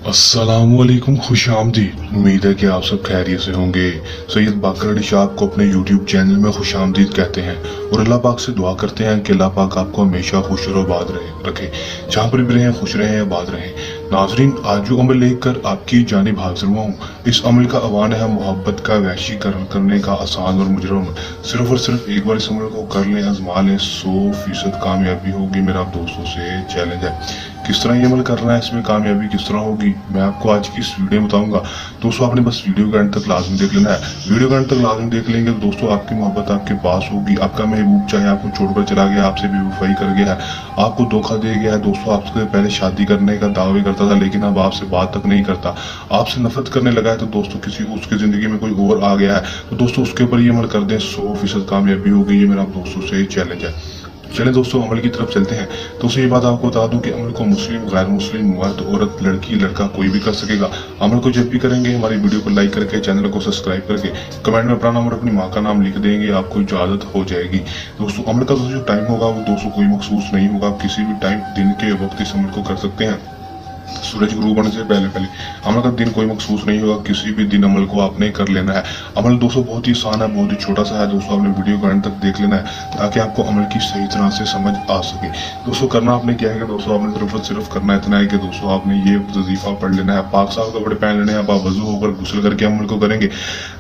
अस्सलामुअलैकुम, खुश आमदीद। उम्मीद है कि आप सब खैरियत से होंगे। सैयद बाकर अली शाह आपको अपने यूट्यूब चैनल में खुश आमदीद कहते हैं और अल्लाह पाक से दुआ करते हैं कि अल्लाह पाक आपको हमेशा खुश और आबाद रखे, जहाँ पर भी रहें खुश रहें, आबाद रहें। नाजरीन, आज जो अमल लेकर आपकी जानिब हाजिर हुआ हूँ, इस अमल का अवान है मोहब्बत का वहशीकरण करने का आसान और मुजरम। सिर्फ और सिर्फ एक बार इस अमल को कर लें, आजमा लें, 100% कामयाबी होगी। मेरा आप दोस्तों से चैलेंज है। किस तरह ये अमल करना है, इसमें कामयाबी किस तरह होगी, मैं आपको आज की इस वीडियो में बताऊंगा। दोस्तों, आपने बस वीडियो के अंत तक लाजमी देख लेना है। वीडियो के अंत तक लाजमी देख लेंगे तो दोस्तों आपकी मोहब्बत आपके पास होगी। आपका महबूब चाहे आपको छोड़कर चला गया, आपसे बेवफाई कर गया है, आपको धोखा दे गया है, दोस्तों आपसे पहले शादी करने का दावे करता था लेकिन अब आपसे बात तक नहीं करता, आपसे नफरत करने लगा है, तो दोस्तों किसी उसकी जिंदगी में कोई और आ गया है, तो दोस्तों उसके ऊपर ये अमल कर दें, 100% कामयाबी होगी। ये मेरा आप दोस्तों से चैलेंज है। चलें दोस्तों, अमल की तरफ चलते हैं। दोस्तों, ये बात आपको बता दूं कि अमल को मुस्लिम, गैर मुस्लिम, मर्द, औरत, लड़की, लड़का कोई भी कर सकेगा। अमल को जब भी करेंगे, हमारी वीडियो को लाइक करके, चैनल को सब्सक्राइब करके, कमेंट में अपना नाम और अपनी माँ का नाम लिख देंगे, आपको इजाजत हो जाएगी। दोस्तों, अमल का जो टाइम होगा वो दोस्तों कोई मखसूस नहीं होगा, आप किसी भी टाइम दिन के वक्त इस अमल को कर सकते हैं। सूरज गुरूब होने से पहले अमल का दिन कोई मखसूस नहीं होगा, किसी भी दिन अमल को आपने कर लेना है। अमल दोस्तों बहुत ही आसान है, बहुत ही छोटा सा है। दोस्तों, आपने वीडियो को एंड तक देख लेना है ताकि आपको अमल की सही तरह से समझ आ सके। दोस्तों, करना आपने क्या है कि दोस्तों आपने सिर्फ करना इतना है कि दोस्तों आपने ये वजीफा पढ़ लेना है। पाक साफ कपड़े पहन लेने हैं, आप वजू होकर गुस्ल करके अमल को करेंगे।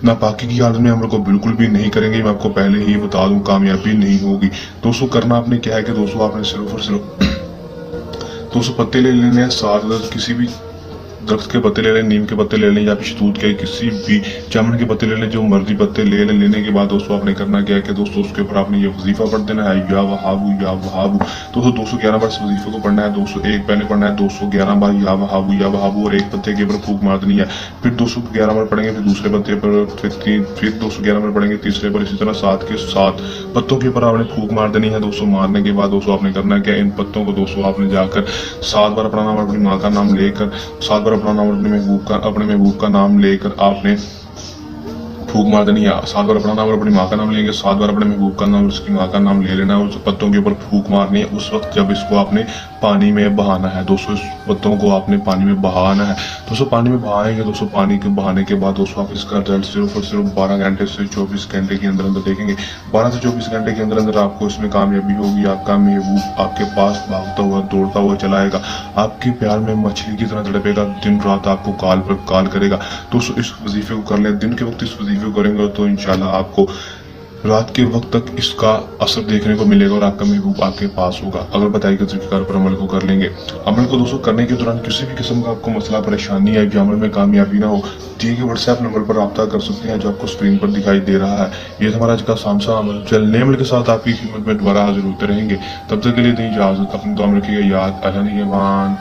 ना पाकी की हालत में अमल को बिल्कुल भी नहीं करेंगे, मैं आपको पहले ही बता दूं, कामयाबी नहीं होगी। दोस्तों, करना आपने क्या है कि दोस्तों आपने सिर्फ और सिर्फ 200 पत्ते ले लेने हैं, साथ किसी भी दरख्त के पत्ते ले लें, नीम के पत्ते ले लें या फिर शतूत के किसी भी जामुन के पत्ते ले लें, जो मर्जी पत्ते ले लें। लेने के बाद दोस्तों आपने करना क्या है कि दोस्तों उसके ऊपर आपने ये वजीफा पढ़ देना है, या वहाबू या वहाबू। दोस्तों 211 बार इस वजीफे को पढ़ना है। 201 पहले पढ़ना है, 211 बार या वहाबू और एक पत्ते के ऊपर फूक मार देनी है। फिर 211 बार पढ़ेंगे, फिर दूसरे पत्ते पर, फिर 211 बार पढ़ेंगे तीसरे पर, इसी तरह 7 के 7 पत्तों के ऊपर आपने फूक मार देनी है। दोस्तों, मारने के बाद दोस्तों आपने करना क्या, इन पत्तों को दोस्तों आपने जाकर 7 बार अपना नाम, अपनी माँ का नाम लेकर, 7 बार अपना नाम, अपने महबूब का नाम लेकर आपने फूक मार देनी है। 7 बार अपना नाम और अपनी माँ का नाम लेंगे, 7 बार अपने महबूब का नाम और उसकी माँ का नाम ले लेना है, उस पत्तों के ऊपर फूक मारनी है उस वक्त जब इसको आपने पानी में बहाना है। दोस्तों, इस पत्तों को आपने पानी में बहाना है। दोस्तों, पानी में बहाएंगे, दोस्तों पानी के बहाने के बाद दोस्तों आप इसका रिजल्ट सिर्फ और सिर्फ 12 घंटे से 24 घंटे के अंदर अंदर देखेंगे। 12 से 24 घंटे के अंदर अंदर आपको इसमें कामयाबी होगी। आपका महबूब आपके पास भागता हुआ, दौड़ता हुआ चला आएगा, आपके प्यार में मछली की तरह तड़पेगा, दिन रात आपको कॉल पर कॉल करेगा। दोस्तों, इस वजीफे को कर ले, दिन के वक्त इस वजीफे को करेंगे तो इंशाल्लाह आपको रात के वक्त तक इसका असर देखने को मिलेगा और आपका महबूब आपके पास होगा, अगर बताई गई तरीके पर अमल को कर लेंगे। अमल को दोस्तों करने के दौरान किसी भी किस्म का आपको मसला, परेशानी है, अमल में कामयाबी ना हो, दिए गए व्हाट्सएप नंबर पर रब्ता कर सकते हैं जो आपको स्क्रीन पर दिखाई दे रहा है। ये हमारा आज का सामसा अमल। चलने अमल के साथ आपकी खिदमत में दोबारा हाजिर होते रहेंगे। तब तक के लिए दी इजाजत, अपनी दुआ में रखिएगा याद। अल्लाह निगहबान।